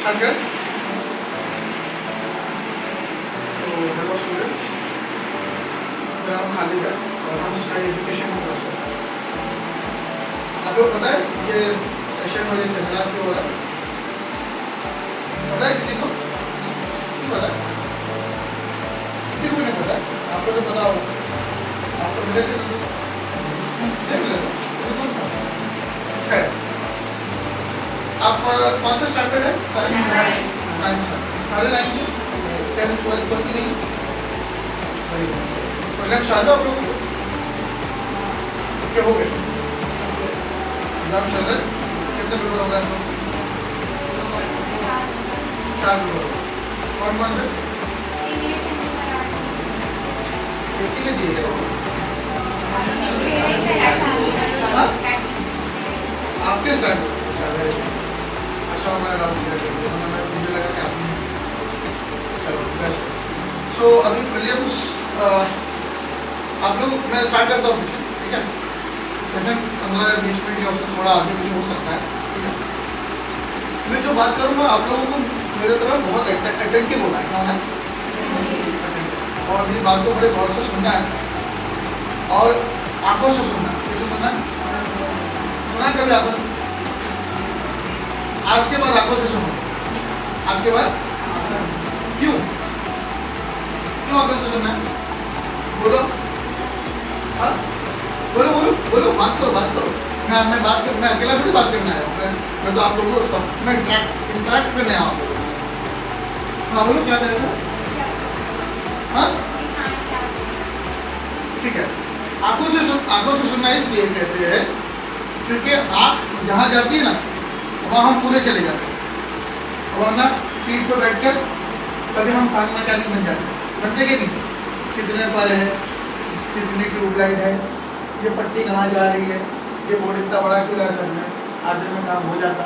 Second, तो hello students, मेरा नाम खालिद है और हम स्काई एजुकेशन में कर सकते हैं। आपको पता है ये सेशन और ये सेमिनार क्यों हो रहा है? पता है किसी को? नहीं पता है? किसी को नहीं पता है? आपको तो पता होगा। आपको मिले थे नहीं मिले थे? है। आप कौन सा स्टैंडर्ड है? Ninth sir. साढ़े नाइन की? 10th 12th की नहीं? प्रोग्राम स्टार्ट है आप लोगों को? क्या हो गए? एग्जाम चल रहे हैं? कितने पेपर हो गए आप लोग? 4 पेपर। कौन कौन से? एक ही में दिए गए? आपके स्टैंडर्ड? अच्छा मैं डाउट किया मुझे लगा कि आपने चलो बेस्ट। सो अभी प्रीलिम्स आप लोग मैं स्टार्ट करता हूँ, ठीक है? सेशन 15-20 मिनट या उससे थोड़ा आगे मुझे हो सकता है, ठीक है? मैं जो बात करूँगा आप लोगों को मेरे तरफ बहुत अटेंटिव होना है, क्या होना है? और मेरी बात को बड़े गौर से सुनना है और आंखों से सुनना है। कैसे सुनना है? सुना है कभी आंखों से? आज के बाद आंखों से सुनो। आज के बाद क्यों आंखों से सुनना है? बोलो। हाँ बोलो बोलो बोलो, बात करो मैं बात कर, मैं अकेला थोड़ी बात करना है। मैं तो आप लोगों को सब मैं इंटरेक्ट करने आया हूँ। हाँ बोलो क्या कहेगा? हाँ ठीक है। आंखों से सुनना इसलिए कहते हैं क्योंकि आँख जहाँ जाती है ना वहाँ हम पूरे चले जाते हैं, वरना सीट पर बैठकर कभी हम फन मैकेनिक बन जाते हैं। बनते कि नहीं? कितने पर है, कितनी ट्यूबलाइट है, ये पट्टी कहाँ जा रही है, ये बोर्ड इतना बड़ा क्यों है, सर में आधे में काम हो जाता।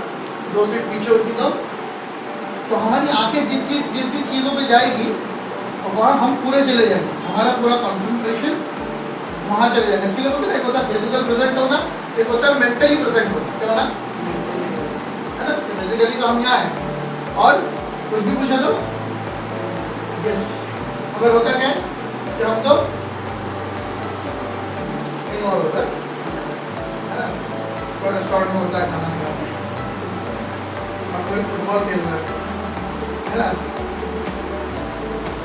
2 सीट पीछे होती तो हमारी आंखें जिस चीज़ों पे जाएगी वहाँ हम पूरे चले जाएंगे, हमारा पूरा कॉन्सेंट्रेशन वहाँ चले जाएंगे। इसके लिए बोलते हैं एक होता है फिजिकल प्रेजेंट होना, एक होता है मेंटली प्रेजेंट होना। क्या होना है ना? फिजिकली तो हम यहाँ हैं और कुछ भी पूछे तो यस, अगर होता क्या है कि हम तो कहीं और होता है ना, कोई रेस्टोरेंट में होता है खाना खाना, हम कोई फुटबॉल खेल रहे है ना।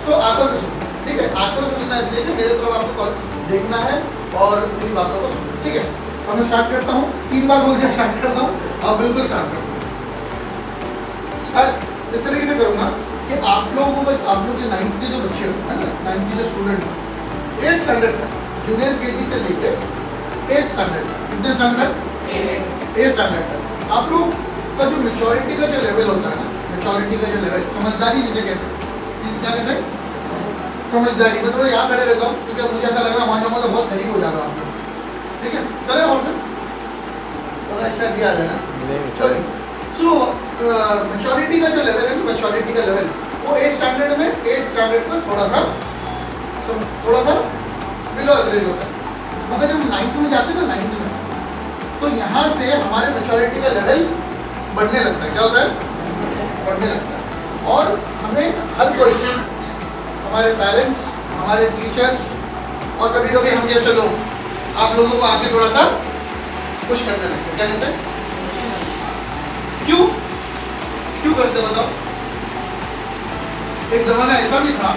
तो आंखों से सुनो, ठीक है? आंखों से सुनना इसलिए कि मेरे तरफ आपको देखना है और मेरी बातों को सुनना, ठीक है? अब मैं स्टार्ट करता हूँ, 3 बार बोल दिया स्टार्ट करता हूँ, अब बिल्कुल स्टार्ट करता हूँ। स्टार्ट इस तरीके से करूँगा कि आप लोग के 9th के जो बच्चे होते हैं ना, 9th के जो स्टूडेंट हैं, 8th स्टैंडर्ड तक, जूनियर केजी से लेकर 8th स्टैंडर्ड तक, कितने स्टैंडर्ड? 8th स्टैंडर्ड तक आप लोग का जो मेच्योरिटी का जो लेवल होता है ना, मेच्योरिटी का जो लेवल, समझदारी जिसे कहते हैं, क्या कहते हैं? समझदारी। मैं थोड़ा यहाँ खड़े रहता हूँ क्योंकि मुझे ऐसा लग रहा है वहाँ जाऊँगा तो बहुत करीब हो जा रहा हूँ, ठीक है? चले और फिर थोड़ा एक्स्ट्रा दिया है ना। चलिए, सो मेच्योरिटी का जो लेवल है ना, मेच्योरिटी का लेवल वो 8th स्टैंडर्ड में 8th स्टैंडर्ड में थोड़ा सा बिलो एवरेज होता है, मगर जब 9th में जाते हैं ना, 9th में तो यहाँ से हमारे मेच्योरिटी का लेवल बढ़ने लगता है। क्या होता है? बढ़ने लगता है। और हमें हर कोई, हमारे पेरेंट्स, हमारे टीचर्स और कभी कभी हम जैसे लोग आप लोगों को आगे थोड़ा सा कुछ करने लगते हैं। क्या कहते हैं? क्यों करते बताओ? एक जमाना ऐसा भी था,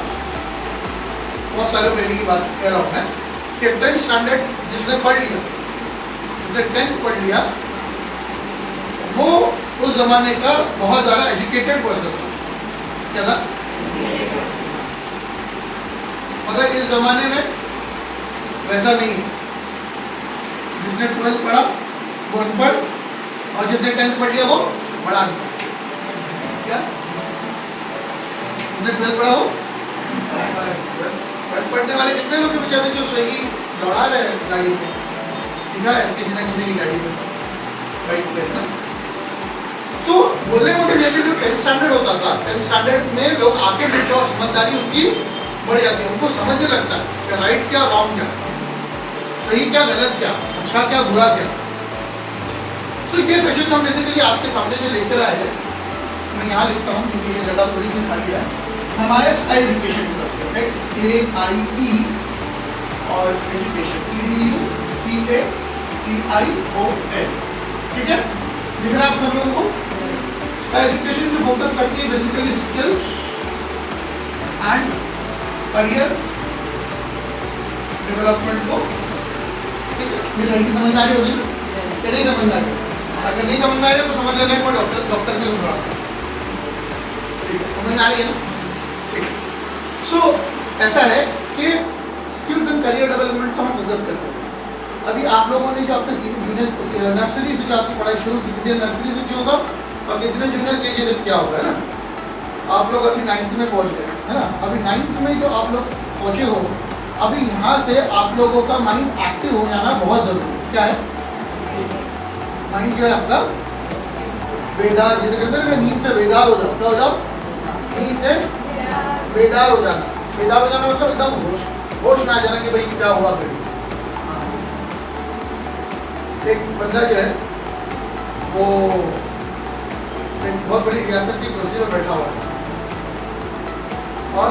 बहुत सालों पहले की बात कह रहा हूँ मैं, कि 10th स्टैंडर्ड जिसने पढ़ लिया, जिसने 10th पढ़ लिया, वो उस जमाने का बहुत ज़्यादा एजुकेटेड पर्सन था। क्या था? मगर इस जमाने में वैसा नहीं है। जिसने 12th पढ़ा वो अनपढ़ और जिसने 10th पढ़ लिया वो बड़ा अनपढ़। क्या? जिसने 12th पढ़ा हो 12th पढ़ने वाले कितने लोग बेचारे जो स्विगी दौड़ा रहे हैं गाड़ी पे, सीखा है किसी न किसी की गाड़ी पे, बाइक पे ना। तो बोलने का मतलब ये जो 10th स्टैंडर्ड होता था, 10th स्टैंडर्ड में लोग आके जो समझदारी उनकी बढ़ जाती है, उनको समझने लगता है कि राइट क्या रॉन्ग क्या, सही क्या गलत क्या, अच्छा क्या बुरा क्या। तो ये सेशन हम बेसिकली आपके सामने जो लेकर आए हैं मैं यहाँ लिखता हूँ क्योंकि ये जगह थोड़ी सी खाली है। हमारे स्काई एजुकेशन की तरफ से XAIE और एजुकेशन EDUCATION, ठीक है, दिख रहा है आप सब लोगों को। स्काई एजुकेशन जो फोकस करती है basically skills and career development को, ठीक है। मेरी लड़की समझ आ रही होगी ना, नहीं समझ आ रही, अगर नहीं समझ आ रही तो समझ लेना है डॉक्टर के ऊपर, ठीक है, समझ आ रही है ना, ठीक है। सो ऐसा है कि स्किल्स एंड करियर डेवलपमेंट को हम फोकस करते हैं। अभी आप लोगों ने जो अपने जूनियर नर्सरी से जो आपकी पढ़ाई शुरू की, किसी ने नर्सरी से किया होगा और किसी ने जूनियर KG से किया होगा, है ना। आप लोग अभी 9th में पहुंच गए, है ना। अभी 9th में जो आप लोग पहुंचे हो, अभी यहाँ से आप लोगों का माइंड एक्टिव हो जाना बहुत जरूरी है। क्या है? माइंड जो है आपका बेदार, जिसे कहते हैं ना, नींद से बेदार हो जाओ। क्या हो जाओ? नींद से बेदार हो जाना। बेदार हो जाना मतलब एकदम होश में आ जाना कि भाई क्या हुआ फिर। एक बंदा जो है वो एक बहुत बड़ी रियासत की कुर्सी पर बैठा हुआ था और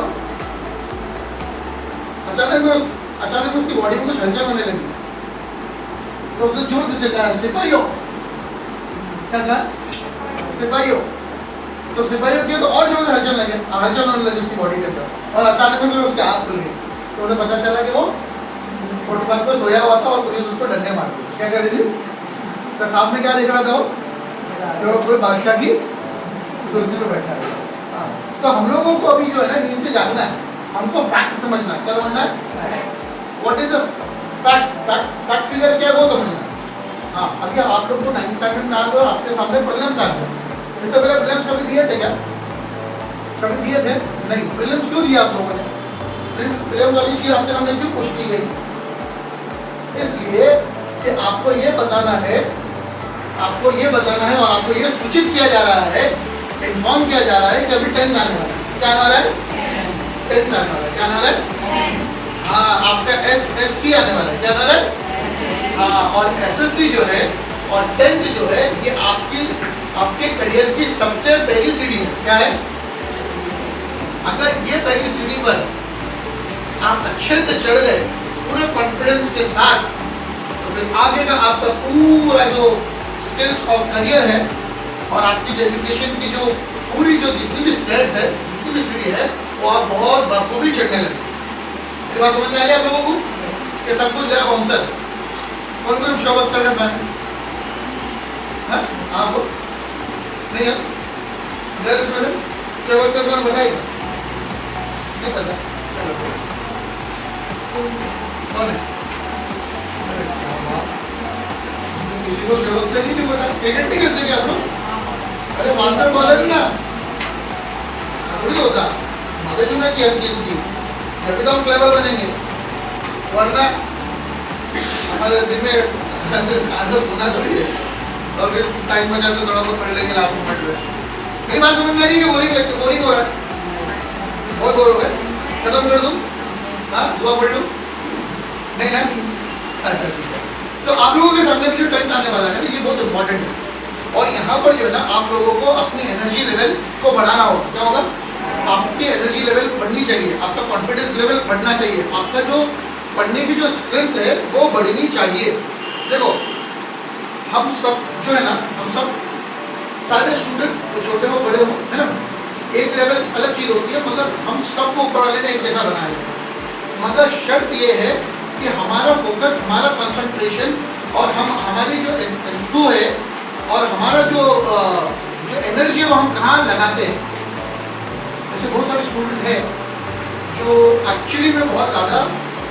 अचानक उसकी बॉडी में कुछ हलचल होने लगी, तो उसने जोर से चिल्लाया, सिपाहियों। क्या कहा? सिपाहियों। तो सिपाहियों किया तो और जोर से हलचल होने लगी उसकी बॉडी के अंदर, और अचानक में उसके हाथ खुल गए। तो उन्हें पता चला कि वो फुटपाथ पर सोया हुआ था और पुलिस उसको डंडे मार दी। क्या कर रही थी? तो सामने में क्या देख रहा था वो? कोई बादशाह की कुर्सी पर बैठा है। हाँ, तो हम लोगों को अभी जो है ना, नींद से जागना है, हमको फैक्ट समझना है। क्या समझना है? What is the fact? Fact figure क्या है वो समझना है। हाँ, अभी आप लोग को 9th स्टैंडर्ड में आ गए, आपके सामने प्रीलिम्स आ गए। इससे पहले प्रीलिम्स कभी दिए थे क्या? कभी दिए थे? नहीं। प्रीलिम्स क्यों दिया आप लोगों ने? प्रीलिम्स वाली चीज आपके सामने क्यों पुश की गई? इसलिए कि आपको ये बताना है और आपको ये सूचित किया जा रहा है, इन्फॉर्म किया जा रहा है कि अभी 10th आने वाला है। क्या आने वाला है? 10th आने वाला है। क्या आने वाला है? हाँ, आपका SSC आने वाला है। क्या आने वाला है? हाँ, और SSC जो है और 10th जो है, ये आपके करियर की सबसे पहली सीढ़ी है। क्या है? अगर ये पहली सीढ़ी पर आप अच्छे से चढ़ गए पूरे कॉन्फिडेंस के साथ, तो फिर आगे का आपका पूरा जो स्किल्स और करियर है और आपकी जो एजुकेशन की जो पूरी जो जितनी भी स्टेप्स है, जितनी भी सीढ़ी है, वो आप बहुत बखूबी चढ़ने लगे। मेरी बात समझ में आ रही है आप लोगों को? कि सब कुछ गया बाउंसर। कौन शो अप करना फैन? आप नहीं है? गर्ल्स में शो अप करना बताएगा? नहीं पता। कौन है? किसी को शो अप करनी नहीं पता? क्रिकेट नहीं करते क्या आप लोग? अरे फास्टर बॉलर ना थोड़ी होता, मदद होना चाहिए हर चीज की, जब तो हम क्लेवर बनेंगे। वरना हमारे दिन में सुना थोड़ी है, और फिर टाइम बचा तो थोड़ा बहुत पढ़ लेंगे लास्ट मोमेंट में। मेरी बात समझ में आ रही है कि बोरिंग लगती, बोरिंग हो रहा है, बहुत बोर हो गए, खत्म कर दूँ? हाँ, दुआ पढ़ लूँ? नहीं ना? अच्छा ठीक है। तो आप लोगों के सामने भी जो 10th आने वाला है ये बहुत इंपॉर्टेंट है, और यहाँ पर जो है ना, आप लोगों को अपनी एनर्जी लेवल को बढ़ाना होगा। क्या होगा? आपकी एनर्जी लेवल बढ़नी चाहिए, आपका कॉन्फिडेंस लेवल बढ़ना चाहिए, आपका जो पढ़ने की जो स्ट्रेंथ है वो बढ़नी चाहिए। देखो, हम सब जो है ना, हम सब सारे स्टूडेंट, छोटे हो बड़े हो, है ना, एक लेवल अलग चीज़ होती है, मगर हम सबको ऊपर वाले ने एक जैसा बनाया है। मगर शर्त ये है कि हमारा फोकस, हमारा कंसंट्रेशन और हमारी जो एंथू है और हमारा जो एनर्जी है वो हम कहाँ लगाते हैं। ऐसे बहुत सारे स्टूडेंट हैं जो एक्चुअली में बहुत ज़्यादा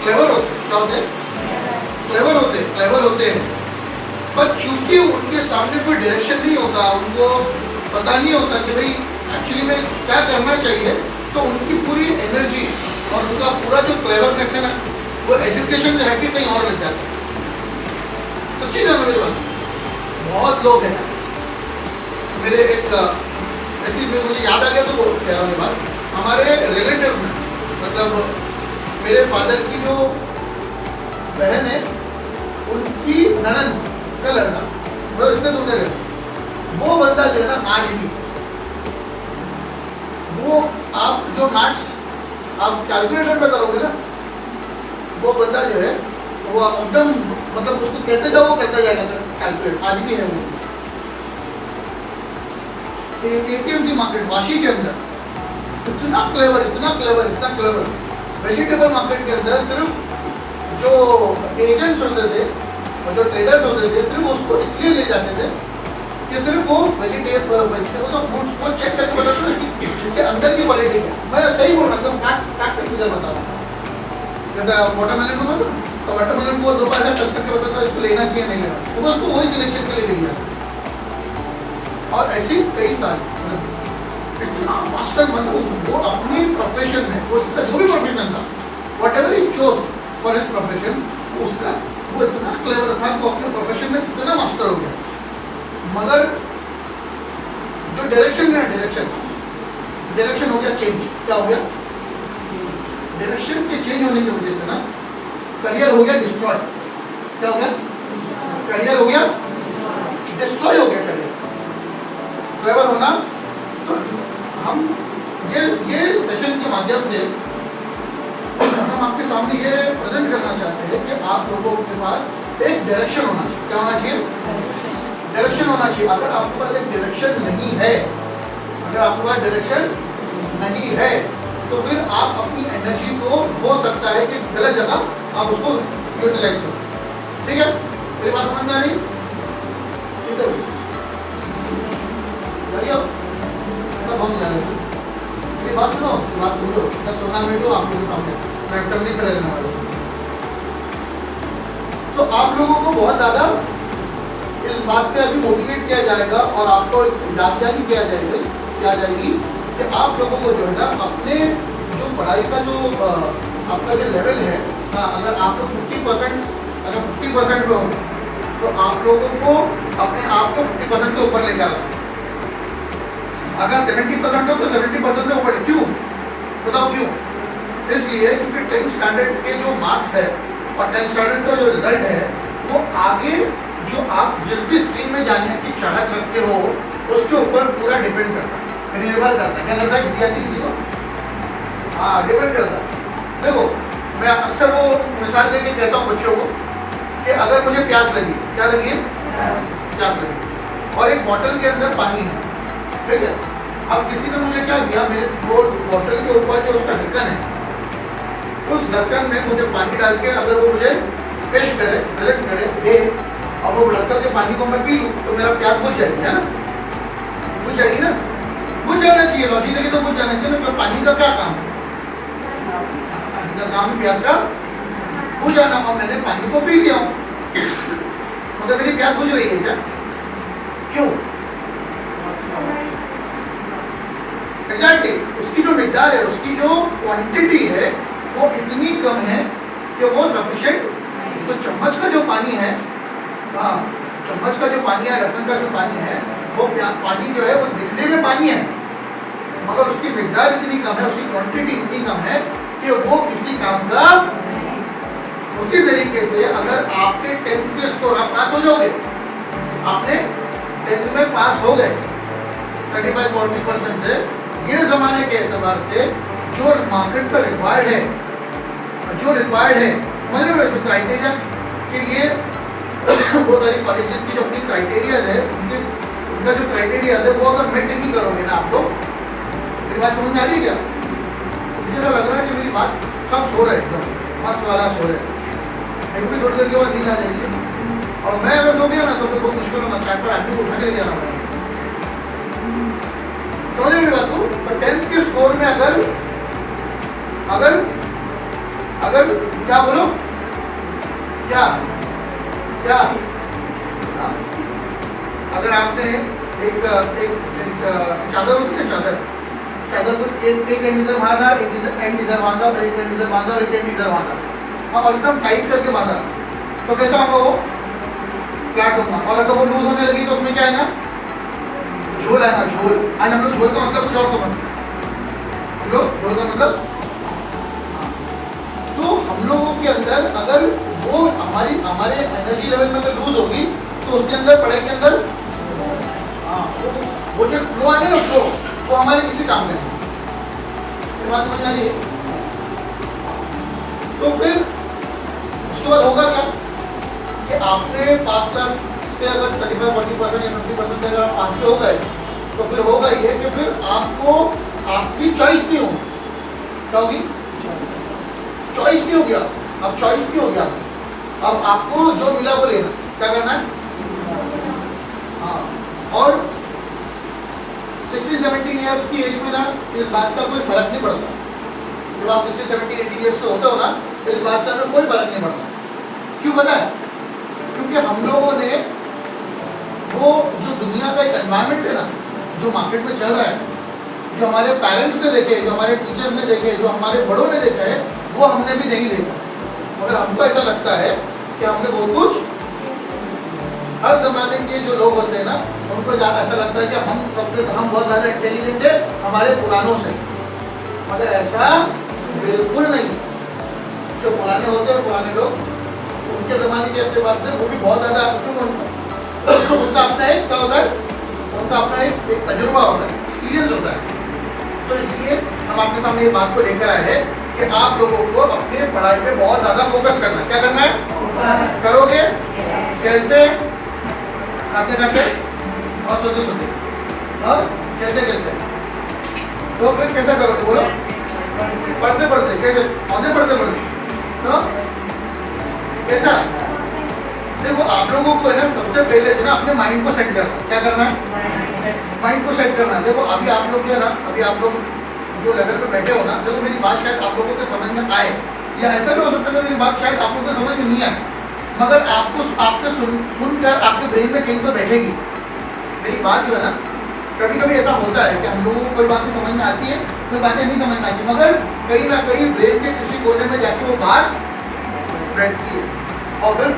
क्लेवर होते हैं। क्या होते हैं? क्लेवर होते हैं, पर चूंकि उनके सामने कोई डायरेक्शन नहीं होता, उनको पता नहीं होता कि भाई एक्चुअली में क्या करना चाहिए, तो उनकी पूरी एनर्जी और उनका पूरा जो क्लेवरनेस है ना, वो एजुकेशन से हटके कहीं और लग जाता है। सच्ची जाना मेरी बात, बहुत लोग हैं। मेरे एक ऐसी में मुझे याद आ गया तो वो कह रहा हूँ बात, हमारे रिलेटिव में, मतलब मेरे फादर की जो बहन है, उनकी ननद का लड़का, मतलब इतने दूर का, वो बंदा जो है ना, आज भी आप जो मैथ्स आप कैलकुलेटर में करोगे ना, वो बंदा जो है वो एकदम मतलब उसको कहते जाओ वो करता जाएगा कैलकुलेट। आज भी है वो एपीएमसी मार्केट वाशी के अंदर इतना क्लेवर, इतना क्लेवर, इतना क्लेवर। वेजिटेबल मार्केट के अंदर सिर्फ जो एजेंट्स होते थे और जो ट्रेडर्स होते थे सिर्फ उसको इसलिए ले जाते थे कि सिर्फ वो वेजिटेबल्स और फ्रूट्स को चेक करके बताते थे इसके अंदर की क्वालिटी क्या। मैं सही बोल रहा हूँ, फैक्ट फिगर बता रहा हूँ। जैसे वाटरमेलन को तो वाटरमेलन को 2 पैसा टच करके बताता है इसको लेना चाहिए नहीं लेना, तो उसको वही सिलेक्शन के लिए दिया। और ऐसे कई सारे इतना मास्टर मतलब वो अपने प्रोफेशन में वो जो भी प्रोफेशन था what ever he chose for his profession, उसका वो इतना क्लेवर था वो अपने प्रोफेशन में इतना मास्टर हो गया। मगर जो डायरेक्शन है, डायरेक्शन हो गया चेंज। क्या हो गया? डायरेक्शन के चेंज होने की वजह से ना करियर हो गया डिस्ट्रॉय। क्या हो गया? करियर हो गया डिस्ट्रॉय हो गया करियर। क्लेवर होना, तो हम ये सेशन के माध्यम से हम आपके सामने ये प्रेजेंट करना चाहते हैं कि आप लोगों के पास एक डायरेक्शन होना चाहिए। क्या होना चाहिए? डायरेक्शन होना चाहिए। अगर आपके पास एक डायरेक्शन नहीं है, अगर आपके पास डायरेक्शन नहीं है तो फिर आप अपनी एनर्जी को हो सकता है कि गलत जगह आप उसको यूटिलाइज करो। ठीक है, मेरी बात समझ में आ रही? ठीक है, सब हम जाने मेरी बात सुनो, बात समझो। 10-15 मिनट हो आपके सामने लैपटॉप नहीं खड़े रहने वाले। तो आप लोगों को बहुत ज़्यादा इस बात पे अभी मोटिवेट किया जाएगा और आपको यादगारी किया जाएगी कि आप लोगों को जो है ना अपने जो पढ़ाई का जो आपका जो लेवल है, हाँ, अगर आप लोग 50% में हो तो आप लोगों को अपने आप को 50% से ऊपर लेकर आना। अगर 70% हो तो 70% से ऊपर। क्यों? बताओ क्यों? इसलिए क्योंकि 10th स्टैंडर्ड के जो मार्क्स है और 10th स्टैंडर्ड का जो रिजल्ट है वो आगे जो आप जिस भी स्ट्रीम में जाने की चाहत रखते हो उसके ऊपर पूरा डिपेंड करता है, निर्भर करता है। क्या करता है विद्यार्थी किसी को? हाँ, डिपेंड करता है। देखो, मैं अक्सर वो मिसाल लेके कहता हूँ बच्चों को कि अगर मुझे प्यास लगी, क्या लगी? प्यास लगी, और एक बोतल के अंदर पानी है, ठीक है। अब किसी ने मुझे क्या दिया, मेरे वो बोतल के ऊपर जो उसका ढक्कन है, उस ढक्कन में मुझे पानी डाल के अगर वो मुझे पेश करे, प्रेजेंट करे, दे, और वो ढक्कन के पानी को मैं पी लूँ तो मेरा प्यास बुझ जाएगी, है ना? बुझ जाएगी ना? बुझ जाना चाहिए, लॉजिकली तो बुझ जाना चाहिए ना। पानी का क्या काम है? पानी का काम है प्यास का बुझ जाना, और मैंने पानी को पी लिया मतलब मेरी प्यास बुझ रही है क्या? क्यों? एग्जैक्टली, उसकी जो मिकदार है, उसकी जो क्वांटिटी है वो इतनी कम है कि वो सफिशिएंट। तो चम्मच का जो पानी है, हाँ, चम्मच का जो पानी है, ढक्कन का जो पानी है, वो पानी जो है वो दिखने में पानी है मगर उसकी मिकदार इतनी कम है, उसकी क्वांटिटी इतनी कम है कि वो किसी काम का। उसी तरीके से अगर आपके 10th के स्कोर, आप पास हो जाओगे, आपने 10th में पास हो गए 35-40% से, ये ज़माने के एतबार से जो मार्केट पर रिक्वायर्ड है, समझ रहे हो, जो क्राइटेरिया के लिए बहुत सारी कॉलेजेस की जो अपनी क्राइटेरिया है, उनका जो क्राइटेरिया है वो अगर मेट नहीं करोगे ना आप लोग, मेरी बात समझ में आ रही है क्या? मुझे तो लग रहा है कि मेरी बात सब सो रहे एकदम मस्त वाला सो रहे, एक भी थोड़ी देर के बाद नींद आ जाएगी, और मैं अगर सो गया ना तो फिर बहुत मुश्किल होगा, चाय पर आदमी को उठा के ले जाना पड़ेगा। समझ रहे बात को? तो 10th के स्कोर में अगर क्या बोलो, क्या अगर आपने एक चादर होती है, चादर को एक एंड इधर बांधा, एक एंड इधर बांधा, और एक एंड इधर बांधा, और एक एंड इधर बांधा, और एकदम टाइट करके बांधा, तो कैसा होगा वो? फ्लैट होगा। और अगर वो लूज होने लगी तो उसमें क्या आएगा? झोल आएगा, झोल। आज हम लोग झोल का मतलब कुछ और समझते हैं, हम लोग झोल का मतलब, तो हम लोगों के अंदर अगर वो हमारे एनर्जी लेवल में अगर लूज होगी तो उसके अंदर, पढ़ाई के अंदर, हाँ, वो जो फ्लो आएगा ना, फ्लो, वो हमारे किसी काम में नहीं। बात समझ में आ रही है? तो फिर उसके बाद होगा क्या कि आपने पास क्लास से अगर 35-40% या 50% अगर आप पास हो गए तो फिर होगा ये कि फिर आपको आपकी चॉइस नहीं होगी। क्या होगी? चॉइस नहीं होगी। अब चॉइस नहीं होगी आप, अब आपको जो मिला वो लेना। क्या करना है? हाँ, और 16-17 ईयर्स की एज में ना इस बात का कोई फर्क नहीं पड़ता। जब आप 16-17-18 ईयर्स के होते हो ना तो इस बात से हमें कोई फर्क नहीं पड़ता। क्यों पता है? क्योंकि हम लोगों ने वो जो दुनिया का एक एनवायरनमेंट है ना, जो मार्केट में चल रहा है, जो हमारे पेरेंट्स ने देखे, जो हमारे टीचर्स ने देखे, जो हमारे बड़ों ने देखा है, वो हमने भी नहीं देखा। मगर हमको ऐसा लगता है कि हमने बहुत कुछ, हर जमाने के जो लोग होते हैं ना उनको ज़्यादा ऐसा लगता है कि हम बहुत ज़्यादा इंटेलिजेंट है हमारे पुरानों से। मगर ऐसा बिल्कुल नहीं। जो पुराने होते हैं, पुराने लोग, उनके ज़माने की अपनी बात है, वो भी बहुत ज़्यादा उनका अपना एक क्या होता है, उनका अपना एक तजुर्बा होता है, एक्सपीरियंस होता है। तो इसलिए हम आपके सामने ये बात को लेकर आए हैं कि आप लोगों को अपनी पढ़ाई पे बहुत ज़्यादा फोकस करना है। क्या करना है? करोगे कैसे? खाते खाते और सोते सोते और खेलते खेलते। तो फिर कैसा करोगे? बोलो। पढ़ते पढ़ते। कैसे? पढ़ते पढ़ते पढ़ते। तो कैसा? देखो आप लोगों को है ना सबसे पहले जो ना अपने माइंड को सेट करना। क्या करना है? माइंड को सेट करना। देखो अभी आप लोग जो है ना, अभी आप लोग जो लेवल पे बैठे हो ना, देखो मेरी बात शायद आप लोगों को समझ में आए, या ऐसा भी हो सकता है मेरी बात शायद आप लोगों को समझ में नहीं आए, मगर आपको आपके सुनकर आपके ब्रेन में कहीं तो बैठेगी मेरी बात जो है ना। कभी कभी ऐसा होता है कि हम लोगों को कोई बातें समझ में आती है, कोई बातें नहीं समझ में आती, मगर कहीं ना कहीं ब्रेन के किसी कोने में जाके वो बात बैठती है। और फिर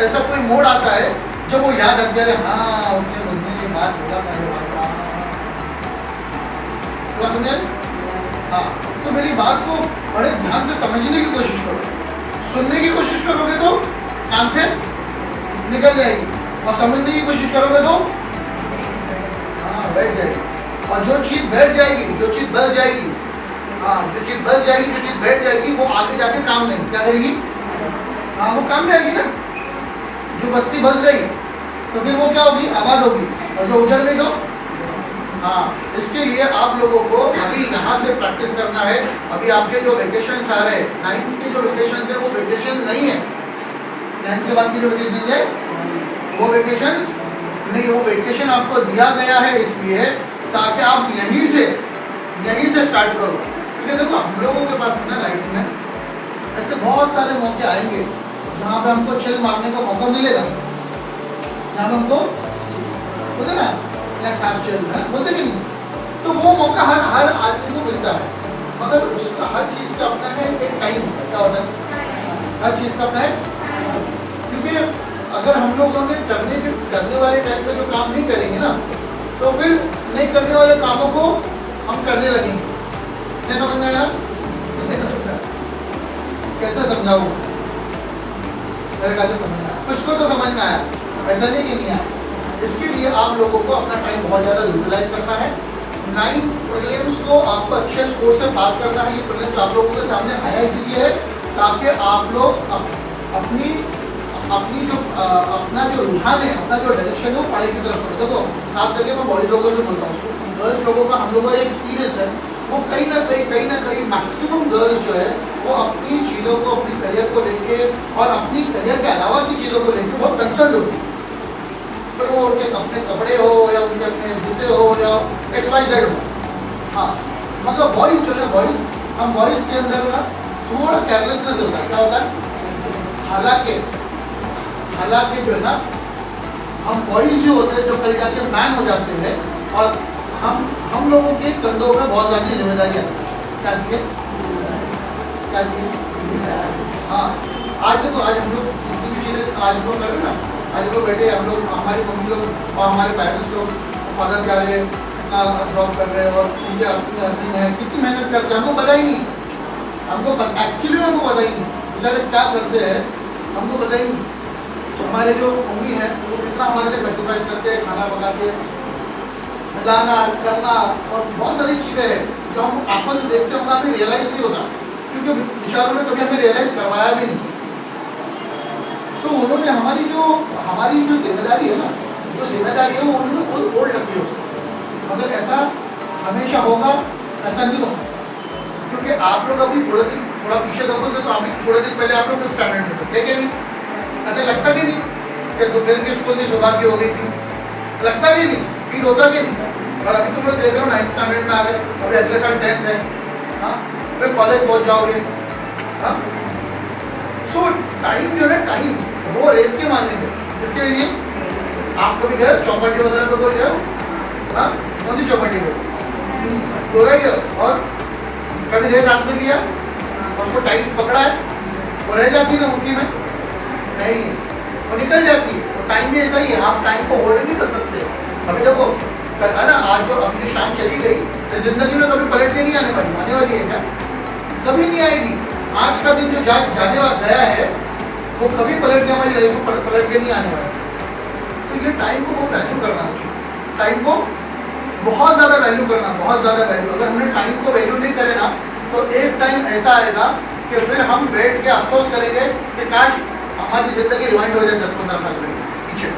ऐसा कोई मोड आता है जब वो याद आ जाए, हाँ उसने मुझे ये बात बोला था, ये बात था। समझे? हाँ, तो मेरी बात को बड़े ध्यान से समझने की कोशिश करो। सुनने की कोशिश करोगे तो कान से निकल जाएगी, और समझने की कोशिश करोगे तो हाँ बैठ जाएगी। और जो चीज़ बैठ जाएगी, जो चीज़ बस जाएगी, हाँ जो चीज़ बस जाएगी, जो चीज़ बैठ जाएगी, वो आगे जाके काम नहीं क्या करेगी? हाँ वो काम में आएगी ना। जो बस्ती बस गई तो फिर वो क्या होगी? आबाद होगी। और जो उजड़ गई तो हाँ। इसके लिए आप लोगों को अभी यहाँ से प्रैक्टिस करना है। अभी आपके जो वेकेशन आ रहे हैं, 9th के जो वेकेशन थे वो वेकेशन नहीं है। 9th के बाद की जो वेकेशन है वो वेकेशन नहीं, वो वेकेशन आपको दिया गया है इसलिए ताकि आप यहीं से स्टार्ट करो। क्योंकि देखो हम लोगों के पास ना लाइफ में ऐसे बहुत सारे मौके आएंगे जहाँ पे हमको चिल मारने का मौका मिलेगा, जहाँ पे हमको बोलते ना बोलते कि नहीं, तो वो मौका हर आदमी को मिलता है, मगर उसका हर चीज़ का अपना है एक टाइम क्या होता है, हर चीज़ का अपना है। क्योंकि अगर हम लोगों ने करने वाले टाइम पे जो काम नहीं करेंगे ना, तो फिर नहीं करने वाले कामों को हम करने लगेंगे। नहीं समझ में आया? नहीं समझ में आया? कैसे समझाऊँ? मेरे ख्याल से समझ में आया, कुछ को तो समझ में आया, ऐसा नहीं कि नहीं आया। इसके लिए आप लोगों को अपना टाइम बहुत ज़्यादा यूटिलाइज करना है। 9 प्रीलिम्स को आपको अच्छे स्कोर से पास करना है। ये प्रीलिम्स आप लोगों के सामने आया इसलिए है ताकि आप लोग अपनी जो अपना जो रुझान है, अपना जो डायरेक्शन है वो पढ़ाई की तरफ करो। देखो खास करके मैं बॉयज लोगों से बोलता हूँ, गर्ल्स लोगों का हम लोगों का एक्सपीरियंस है, वो कहीं ना कहीं मैक्सिमम गर्ल्स जो है वो अपनी चीज़ों को, अपनी करियर को लेके और अपनी करियर के अलावा की चीज़ों को लेके बहुत कंसर्न होती है। फिर वो उनके अपने कपड़े हो या उनके अपने जूते हो या XYZ हो। हाँ, मतलब बॉयज़ जो है हम बॉयज़ के अंदर ना थोड़ा केयरलेसनेस होता है। क्या होता है? हालांकि जो है ना हम बॉयज़ जो होते हैं, जो कल जाके मैन हो जाते हैं, और हम लोगों के कंधों में बहुत ज़्यादा जिम्मेदारी आती है। क्या है? हाँ, आज देखो, आज हम लोग जितनी भी चीज़ें आज लोग करें ना, आज लोग बैठे हम लोग, हमारी मम्मी लोग और हमारे पेरेंट्स लोग, फादर जा रहे हैं, अपना जॉब कर रहे हैं और उनके अपनी अर्निंग है, कितनी मेहनत करते हैं, हमको पता ही नहीं। एक्चुअली हमको पता ही नहीं बेचारे क्या करते हैं, हमको पता ही नहीं। तो हमारे जो मम्मी हैं वो कितना हमारे लिए सेक्रीफाइस करते हैं, खाना पकाते हैं, लाना करना, और बहुत सारी चीज़ें हैं जो हम आंखों से देखते हैं हमें रियलाइज नहीं होता, क्योंकि विचारों ने कभी हमें रियलाइज करवाया भी नहीं। तो उन्होंने हमारी जो जिम्मेदारी है ना, जो जिम्मेदारी है वो उन्होंने खुद बोल रखी है उसको, मगर ऐसा हमेशा होगा ऐसा नहीं हो सकता, क्योंकि आप लोग अभी थोड़ा पीछे देखोगे तो अभी थोड़े दिन पहले आप लोग 5th स्टैंडर्ड में थे, ठीक है नहीं? ऐसा लगता कि नहीं कि दोपहर के स्कूल की सौभाग्य हो गई थी? लगता भी नहीं, फील होता कि नहीं? और अभी तुम लोग देख रहे हो 9th स्टैंडर्ड में आ गए, अभी अगले साल 10th है, हाँ, फिर कॉलेज पहुँच जाओगे। हाँ, सो टाइम जो है टाइम वो रेत के माने में, इसके लिए आप कभी गए चौपाटी वगैरह पे, कोई गए? हाँ, कौन सी चौपाटी पे? तो रह गए, और कभी रेत हाथ में लिया उसको टाइट पकड़ा है, वो रह जाती है ना मुट्ठी में? नहीं, वो निकल जाती है। तो टाइम भी ऐसा ही है, आप टाइम को होल्ड नहीं कर सकते। अभी देखो है ना, आज जो अभी जो शाम चली गई तो जिंदगी में कभी पलट के नहीं आने वाली है क्या? कभी नहीं आएगी। आज का दिन जो जाने वाला गया है वो कभी पलट के हमारी लाइफ में पलट के नहीं आने वाला। तो ये टाइम को बहुत वैल्यू करना चाहिए, टाइम को बहुत ज़्यादा वैल्यू करना, बहुत ज़्यादा वैल्यू। अगर हमने टाइम को वैल्यू नहीं करे ना तो एक टाइम ऐसा आएगा कि फिर हम बैठ के अफसोस करेंगे कि काश हमारी ज़िंदगी रिवाइंड हो जाए 10-15 साल पीछे।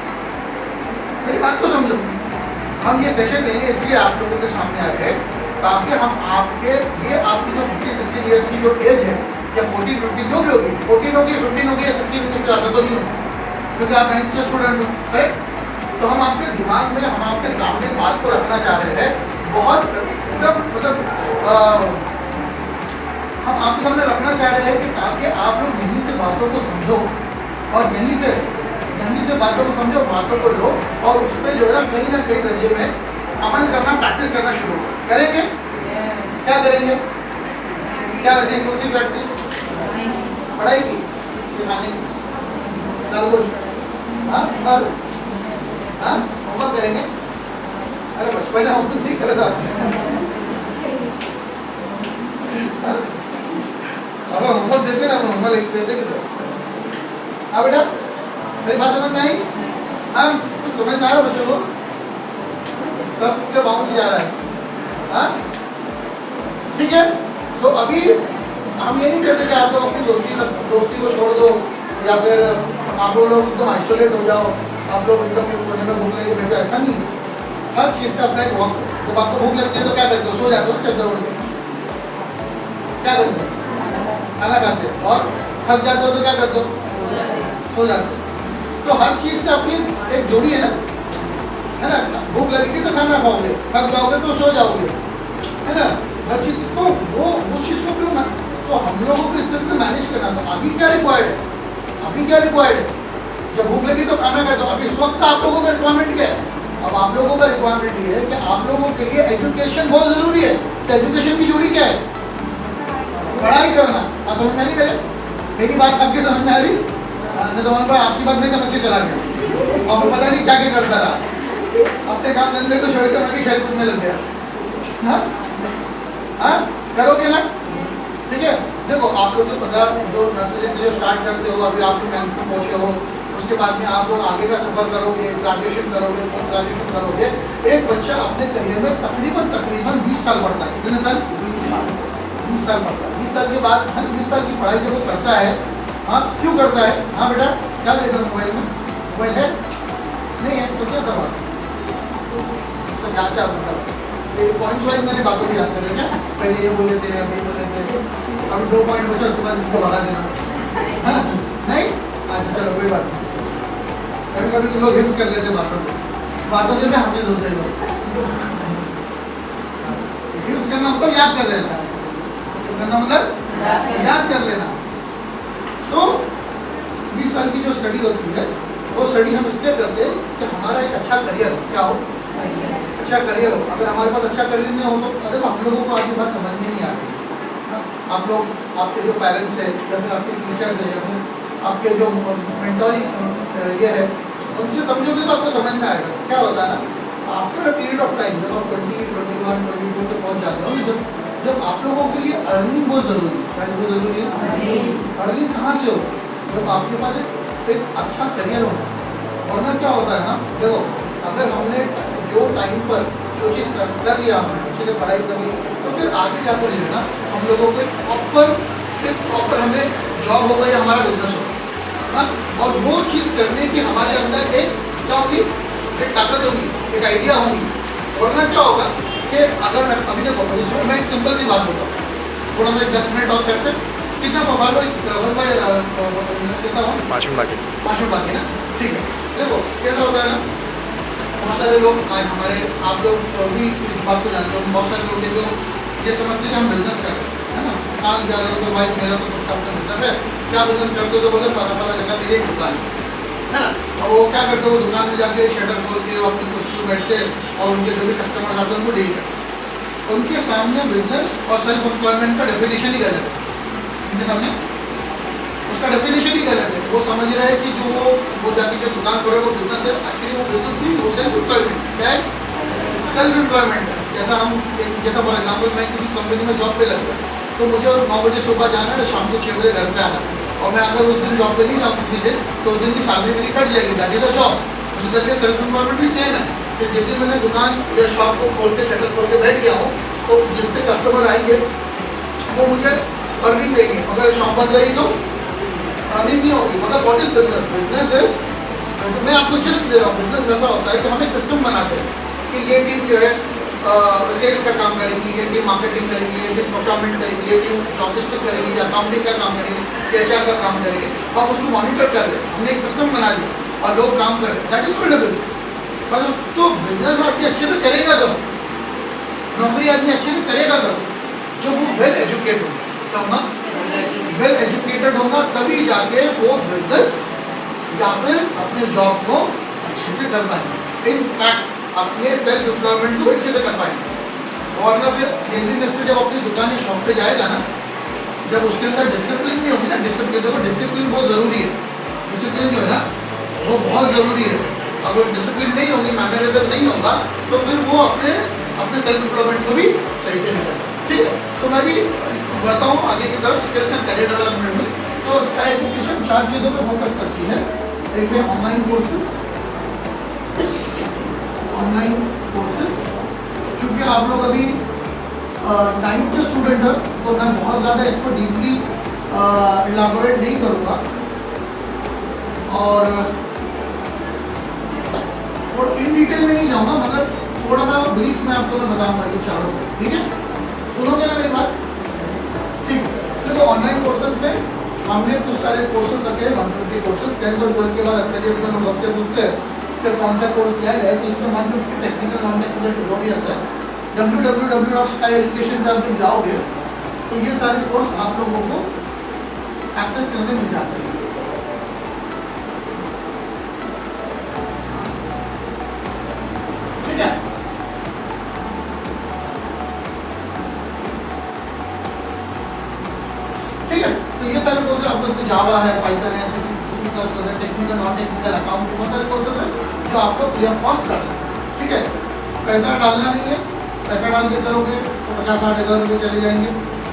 मेरी बात को समझो, हम ये सेशन लेंगे इसलिए आप लोगों के सामने आ गए ताकि हम आपके ये आपकी जो 50-60 ईयर्स की जो एज है या 40-50 जो भी होगी, 14 होगी, 15 होगी या 16 होगी, ज़्यादा तो नहीं होगी क्योंकि आप 9th के स्टूडेंट हो, करेक्ट? तो हम आपके दिमाग में, हम आपके सामने बात को रखना चाह रहे हैं, बहुत मतलब हम आपके सामने रखना चाह रहे हैं कि ताकि आप लोग यहीं से बातों को समझो और यहीं से बातों को समझो, बातों को लो और उस पर जो है ना कहीं दर्जे में अमल करना, प्रैक्टिस करना शुरू करेंगे। क्या करेंगे? क्या करेंगे? कौन सी प्रैक्टिस? पढ़ाई की, दिखाने की, चल कुछ होमवर्क करेंगे। अरे बचपन में होमवर्क नहीं कर रहा अब होमवर्क देते ना, होमवर्क लिख देते कि हाँ बेटा, मेरी बात समझ में आई? हाँ, तुम समझ में आ रहा बच्चों को? सब के बाउंड जा रहा है। हाँ, ठीक है। तो अभी हम ये नहीं कहते कि आप लोग अपनी दोस्ती को छोड़ दो या फिर आप लोग एकदम आइसोलेट हो जाओ, आप लोग एकदम कोने में भूख लगे बैठो, ऐसा नहीं। हर चीज़ का अपना एक वक्त। जब आपको भूख लगती है तो क्या करते हो? सो जाते हो, चद्दर उड़ के। क्या करते हो? खाना खाते हो। और थक जाते हो तो क्या करते हो? सो जाते हो। तो हर चीज़ का अपनी एक जोड़ी है ना? भूख लगेगी तो खाना खाओगे, थक जाओगे तो सो जाओगे, है ना? हर चीज़ तो वो उस चीज़ को क्यों ना, तो हम लोगों को इस तरह से मैनेज करना। तो अभी क्या रिक्वायर्ड है? जब भूख लगी तो खाना खाए। तो अभी इस वक्त आप लोगों का रिक्वायरमेंट क्या है? अब आप लोगों का रिक्वायरमेंट ये है कि आप लोगों के लिए एजुकेशन बहुत ज़रूरी है। तो एजुकेशन की जोड़ी क्या है? पढ़ाई करना। आप समझ में आ रही मेरी बात? आपकी समझ में आ रही? नहीं तो मान आपकी बात नहीं समझ के चला गया और पता नहीं क्या करता रहा, अपने काम धंधे को छोड़कर मैं भी खेल कूद में लग गया। हाँ, करोगे ना? ठीक है। देखो आप लोग जो नर्सरी से जो स्टार्ट करते हो, अभी आप लोग 9th में पहुँचे हो, उसके बाद में आप लोग आगे का सफ़र करोगे, ग्रेजुएशन करोगे, पोस्ट ग्रेजुएशन करोगे। एक बच्चा अपने करियर में तकरीबन 20 साल पढ़ता है। कितने साल? 20 साल पढ़ता है। 20 साल के बाद 20 साल की पढ़ाई जब वो करता है, हाँ क्यों करता है? हाँ बेटा, क्या देख रहे हो मोबाइल में? मोबाइल है नहीं है तो क्या करवा? तो क्या क्या मतलब पॉइंट्स वाइज मेरी बातों की याद करें क्या? पहले ये बोले थे, अभी बोले थे, अभी 2 पॉइंट बचा, उसके बाद इसको बढ़ा देना। हाँ नहीं, अच्छा चलो कोई बात नहीं। कभी कभी तो लोग हिस्स कर लेते बातों से भी हाफिज होते लोग। हिस्स करना मतलब याद कर लेना, करना मतलब याद कर लेना। तो 20 साल की जो स्टडी होती है वो स्टडी हम इसलिए करते हैं कि हमारा एक अच्छा करियर हो। क्या हो? अच्छा करियर हो। अगर हमारे पास अच्छा करियर नहीं हो तो देखो हम लोगों को आगे बात समझ में नहीं आ रही। आप लोग, आपके जो पेरेंट्स है या फिर आपके टीचर्स है या फिर आपके जो मेंटोरिंग ये है, उनसे समझोगे तो आपको समझ में आएगा। क्या होता है ना, after a period of time जब आप 20, 21, 22 तक पहुँच जाते हो, जब आप लोगों के लिए अर्निंग बहुत ज़रूरी है। बहुत ज़रूरी है। अर्निंग कहाँ से हो? जब आपके पास एक अच्छा करियर हो। वरना क्या होता है ना, देखो अगर हमने जो टाइम पर जो चीज़ कर लिया हमने, अच्छे से पढ़ाई कर ली, तो फिर आगे जाकर जो है ना हम लोगों को एक प्रॉपर हमें जॉब होगा या हमारा बिजनेस होगा, हाँ। और वो चीज़ करने की हमारे अंदर एक क्या होगी, एक ताकत होगी, एक आइडिया होगी। वरना क्या होगा कि अगर मैं अभी देखो मैं एक सिंपल सी बात बताऊँ, थोड़ा सा 10 मिनट और करते, कितना फॉलो कितना हो, 5 मिनट बाकी। 5 मिनट बाकी ना, ठीक है। देखो कैसा होता है ना, बहुत सारे लोग आज हमारे, आप लोग भी इस बात को जानते हो, बहुत सारे लोग जो ये समझते हैं कि हम बिजनेस कर रहे हैं, है ना, काम जा रहे हो तो भाई मेरा तो खुद का अपना बिजनेस है, क्या बिजनेस करते हो, तो बोले फला जगह मेरी एक दुकान है ना। और वो क्या करते हो, वो दुकान में जाके शटर खोल के अपनी कुर्सी में बैठते और उनके जो भी कस्टमर आते हैं उनको डील करते। उनके सामने बिजनेस और सेल्फ एम्प्लॉयमेंट का डेफिनेशन ही गलत है, उनके सामने उसका डेफिनेशन ही गलत है। वो समझ रहे हैं कि जो वो जाके जो दुकान खोले वो बिजनेस है, एक्चुअली वो बिजनेस नहीं, वो सेल्फ एम्प्लॉयमेंट क्या है, सेल्फ एम्प्लॉयमेंट है। जैसा जैसा फॉर एग्जाम्पल मैं किसी कंपनी में जॉब पे लग गया, तो मुझे 9 बजे सुबह जाना है, शाम को 6 बजे घर पे आना है, और मैं अगर उस दिन जॉब पे नहीं जाऊँ किसी दिन, तो उस दिन की सैलरी मेरी कट जाएगी, दैट इज द जॉब। उसी तरीके सेल्फ एम्प्लॉयमेंट भी सेम है कि जिस दिन मैंने दुकान या शॉप को खोल के शटर खोल के बैठ गया हूँ, तो जितने कस्टमर आएंगे वो मुझे अर्निंग देंगे, अगर शॉप बंद रहेगी तो अर्निंग नहीं होगी। मतलब what is business, business is, तो मैं आपको जस्ट दे रहा हूँ, बिजनेस ऐसा होता है कि हम एक सिस्टम बनाते हैं कि ये टीम जो है सेल्स का काम करेंगी, ये टीम मार्केटिंग करेंगी, ये टीम प्रोक्योरमेंट करेंगी, ये टीम लॉजिस्टिक करेंगी, या अकाउंटिंग का काम करेंगी, या HR का काम करेंगे। हम उसको मॉनिटर कर रहे हैं, हमने एक सिस्टम बना दिया और लोग काम कर रहे हैं, दैट इज कॉल्ड बिजनेस। तो बिजनेस आदमी अच्छे से करेगा तब, नौकरी आदमी अच्छे से करेगा तब जब वो वेल एजुकेटेड होगा, तब ना वेल एजुकेटेड होगा, तभी जाके वो बिजनेस या फिर अपने जॉब को अच्छे से कर पाएंगे, इनफैक्ट अपने सेल्फ एम्प्लॉयमेंट को अच्छे से कर पाएंगे। और ना फिर लेजीनेस से जब अपनी दुकान या शॉप पे जाएगा ना, जब उसके अंदर डिसिप्लिन नहीं होगी ना, डिसिप्लिन बहुत ज़रूरी है, डिसिप्लिन जो है ना वो बहुत ज़रूरी है। अगर डिसिप्लिन नहीं होगी, मैनरिज्म नहीं होगा, तो फिर वो अपने सेल्फ एम्प्लॉयमेंट को भी सही से नहीं करता, ठीक है। तो मैं भी बढ़ता हूँ आगे की तरफ स्किल्स एंड करियर डेवलपमेंट में। तो स्काई एजुकेशन 4 चीज़ों पे फोकस करती है। एक है ऑनलाइन कोर्सेज, चूँकि आप लोग अभी 9th के स्टूडेंट हैं, तो मैं बहुत ज़्यादा इसको डीपली इलाबोरेट नहीं करूँगा, और इन डिटेल में नहीं जाऊँगा, मगर थोड़ा सा ब्रीफ में आपको मैं बताऊँगा ये चारों को, ठीक है। सुनोगे ना मेरे साथ, ठीक है। देखो ऑनलाइन कोर्सेज में हमने कुछ सारे कोर्सेज रखे, 150 कोर्सेज। 10th और 12th के बाद अक्सरियत में लोग हमसे पूछते हैं कि कौन सा कोर्स किया जाए, तो इसमें 150 टेक्निकल नॉन टेक्निकल जो भी आता है। www.skyeducation पे आप जब जाओगे तो ये सारे कोर्स आप लोगों को एक्सेस करने मिल जाते हैं, ठीक है। ठीक है, तो ये सारे कोर्सेज आप लोग को जावा है, पाइथन है, टेक्निकल नॉन टेक्निकल अकाउंट, बहुत सारे कोर्सेज हैं जो आपको फ्री ऑफ कॉस्ट कर सकते हैं, ठीक है। पैसा डालना नहीं है, पैसा डाल के करोगे तो 50-60 हज़ार रुपये चले जाएंगे,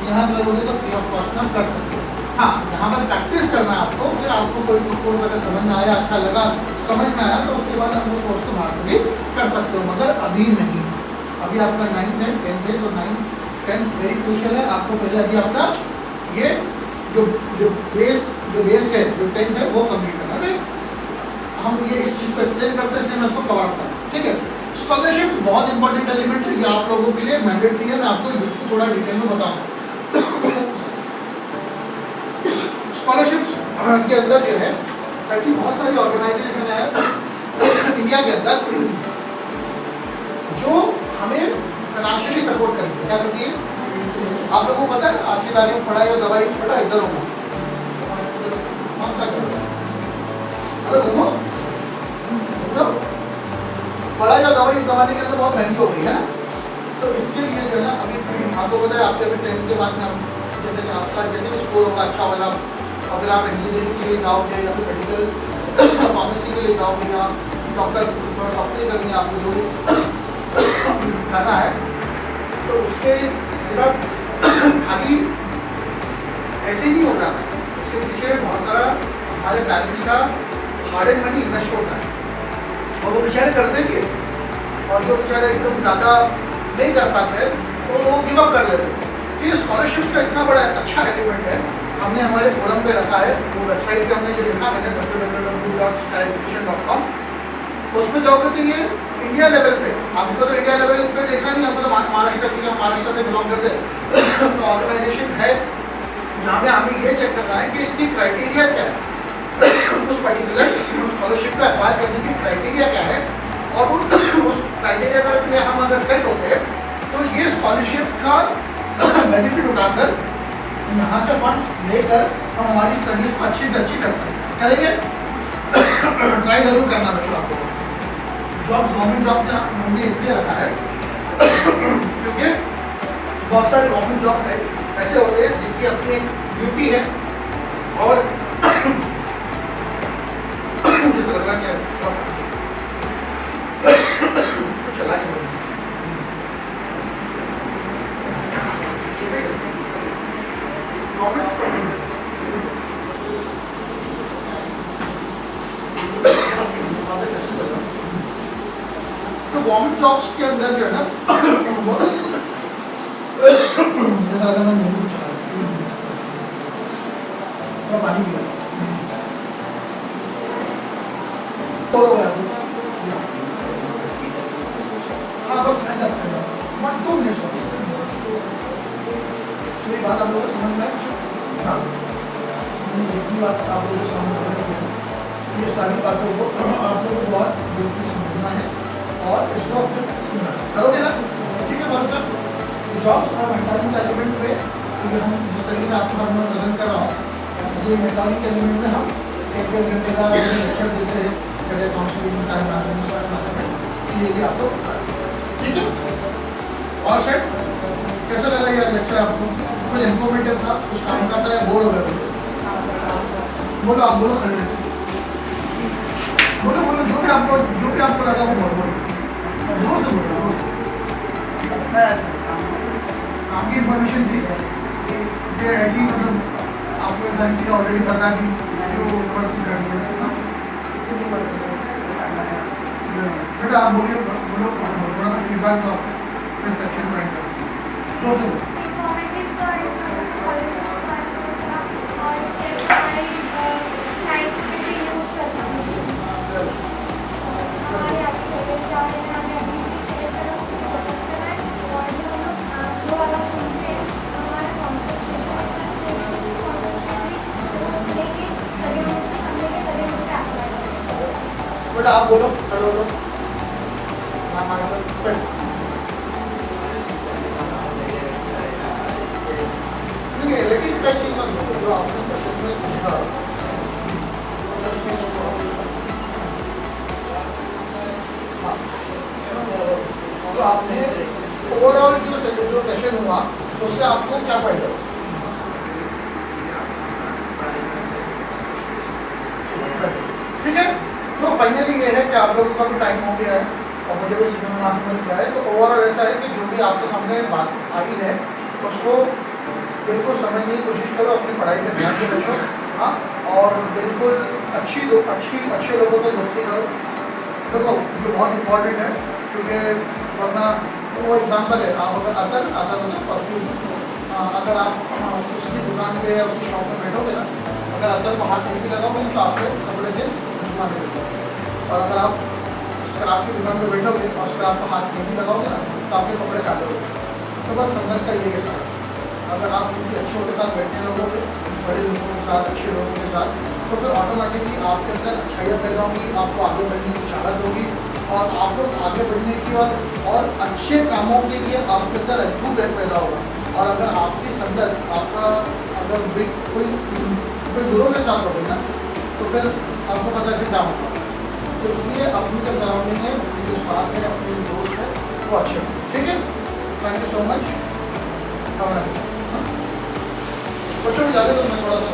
यहाँ करोगे तो फ्री ऑफ कॉस्ट में कर सकते हो। हाँ, यहाँ पर प्रैक्टिस करना है आपको, फिर आपको कोई कोर्स अगर समझ में आया, अच्छा लगा, समझ में आया, तो उसके बाद आप वो कोर्स को बाहर से भी कर सकते हो, मगर अभी नहीं। अभी आपका 9th है, 10th है, तो 9th 10th वेरी क्रूशियल है। आपको पहले अभी आपका ये जो बेस है, जो 10th है, वो कम्प्लीट करना है। हम ये इस चीज़ को एक्सप्लेन करते हैं, इसलिए मैं इसको कवर अप करता हूँ, ठीक है। स्कॉलरशिप बहुत इंपॉर्टेंट एलिमेंट है, ये आप लोगों के लिए मैंडेटरी है, मैं आपको इसको थोड़ा डिटेल में बताऊँगा। स्कॉलरशिप्स के अंदर जो है ऐसी बहुत सारी ऑर्गेनाइजेशन है इंडिया के अंदर जो हमें फाइनेंशियली सपोर्ट करती है। क्या करती है? आप लोगों को पता है आज की तारीख में पढ़ाई और दवाई पढ़ा इधर होगा, अरे घूमो, पढ़ाई और दवाई इस जमाने के अंदर बहुत महंगी हो गई है ना। तो इसके लिए जो है ना, अभी आपको पता है आपके अभी 10th के बाद में हम जैसे कि आपका जैसे भी स्कोर होगा अच्छा वाला, और फिर आप इंजीनियरिंग के लिए जाओगे या फिर मेडिकल फार्मेसी के लिए जाओगे या डॉक्टरी करनी है आपको, जो भी करना है, तो उसके खाली ऐसे नहीं होता है, उसके पीछे बहुत सारा हमारे पेरेंट्स का हार्ड एंड मनी इन्वेस्ट होता है। और वो बेचारे करते कि और जो बेचारे एकदम ज़्यादा नहीं कर पाते तो वो गिव अप कर लेते। तो ये स्कॉलरशिप का इतना बड़ा अच्छा एलिमेंट है, हमने हमारे फोरम पे रखा है, वो वेबसाइट पे हमने जो लिखा मैंने www.skyleducation.com, उसमें जाओगे तो ये इंडिया लेवल पे, हमको तो इंडिया लेवल पे देखना नहीं, हमको तो महाराष्ट्र की, महाराष्ट्र से बिलोंग करते तो ऑर्गेनाइजेशन है जहाँ पे हमें ये चेक करना है कि इसकी क्राइटेरिया क्या है उस पर्टिकुलर स्कॉलरशिप का अप्लाई करने की क्राइटेरिया क्या है, और उस क्राइटेरिया में हम अगर सेट होते हैं तो ये स्कॉलरशिप का बेनिफिट उठाकर यहाँ से फंड्स लेकर हम हमारी स्टडीज को अच्छी से अच्छी कर सकते करेंगे। ट्राई जरूर करना बच्चों आपको। जॉब्स गवर्नमेंट जॉब का हमने इसलिए रखा है क्योंकि बहुत सारे गवर्नमेंट जॉब है ऐसे होते हैं जिसकी अपनी एक ड्यूटी है, और मुझे लग रहा क्या चला तो गवर्नमेंट जॉब्स के अंदर जो है ना पानी पिया हाँ बस मैं 2 मिनट मेरी बात आप लोगों को समझ में हाँ जितनी बात आप लोगों को समझ में ये सारी बातों को आप लोगों को बहुत बिल्कुल समझना है और इसको अपने सुनना करोगे ना, ठीक है। मतलब जॉब्स और मेटालिक एलिमेंट पे ये हम जिस तरीके से आपके सामने प्रेजेंट कर रहा हूँ, ये मेटालिक एलिमेंट में हम 1-1.5 घंटे का लेक्चर देते हैं, करियर काउंसलिंग टाइम मैनेजमेंट, ये भी आपको ठीक है। और शायद कैसा लगा यार लेक्चर आपको? कुछ इन्फॉर्मेटिव था, कुछ काम का था या बोर हो गया? बोलो आप, बोलो खड़े बोलो बोलो जो भी आपको लगा वो बोलो, जोर से बोलो, जोर से। अच्छा काम की इन्फॉर्मेशन थी कि ऐसी मतलब आपको एक सारी चीज़ें ऑलरेडी पता थी जो यूनिवर्सिटी करनी है बेटा, आप बोलिए बोलो थोड़ा सा फीडबैक दो फिर सेक्शन में एंटर जोर से बोलो। बेटा आप बोलो, खड़े हो लो। जो आपने सेशन में पूछा तो आपने ओवरऑल जो सेशन हुआ उससे आपको क्या फायदा हुआ? ठीक है, तो फाइनली ये है कि आप लोगों का भी टाइम हो गया है और मुझे भी सीखने में हासिल किया है। तो ओवरऑल ऐसा है कि जो भी आपके सामने बात आई है उसको बिल्कुल समझने की कोशिश करो, अपनी पढ़ाई में ध्यान से बचो, हाँ, और बिल्कुल अच्छे लोगों से दोस्ती करो। देखो ये बहुत इम्पोर्टेंट है क्योंकि वरना वो एग्जाम्पल है, आप अगर अदर मतलब परफ्यूम, अगर आप उसकी दुकान पे या उसकी शॉप में बैठोगे ना, अगर अदर को हाथ नहीं भी लगाओगे तो आपके कपड़े से दुकान में बैठोगे, और अगर आप शराब की दुकान पर बैठोगे और शराब को हाथ नहीं भी लगाओगे ना तो आपके कपड़े काले होंगे। तो बस संगत का यही है सारा। अगर आप किसी अच्छों के साथ बैठने लगोगे, बड़े लोगों के साथ, अच्छे लोगों के साथ, तो फिर ऑटोमेटिकली आपके अंदर अच्छाइयाँ पैदा होंगी, आपको आगे बढ़ने की चाहत होगी, और आप लोग आगे बढ़ने की और अच्छे कामों के लिए आपके अंदर एंथुसियाज्म पैदा होगा। और अगर आपकी संगत आपका अगर कोई गुरु के साथ हो गई ना तो फिर आपको पता है क्या होगा। तो इसलिए अपनी जो सराउंडिंग है, अपनी जो साथ है, अपने जो दोस्त है वो अच्छे हो, ठीक है। Thank you so much. बच्चों में ज़्यादा तो मैं थोड़ा सा